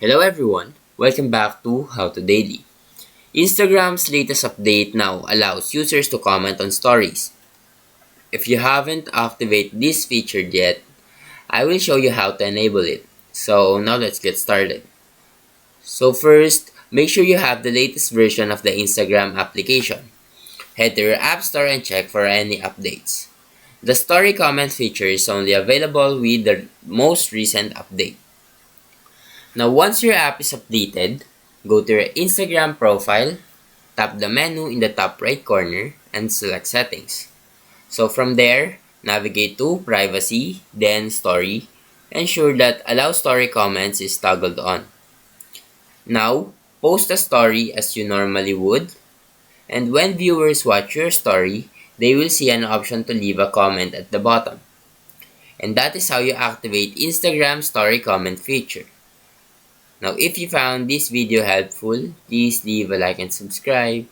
Hello everyone, welcome back to How to Daily. Instagram's latest update now allows users to comment on stories. If you haven't activated this feature yet, I will show you how to enable it. So now let's get started. So first, make sure you have the latest version of the Instagram application. Head to your App Store and check for any updates. The story comment feature is only available with the most recent update. Now once your app is updated, go to your Instagram profile, tap the menu in the top right corner, and select Settings. So from there, navigate to Privacy, then Story. Ensure that Allow Story Comments is toggled on. Now, post a story as you normally would, and when viewers watch your story, they will see an option to leave a comment at the bottom. And that is how you activate Instagram Story Comment feature. Now, if you found this video helpful, please leave a like and subscribe.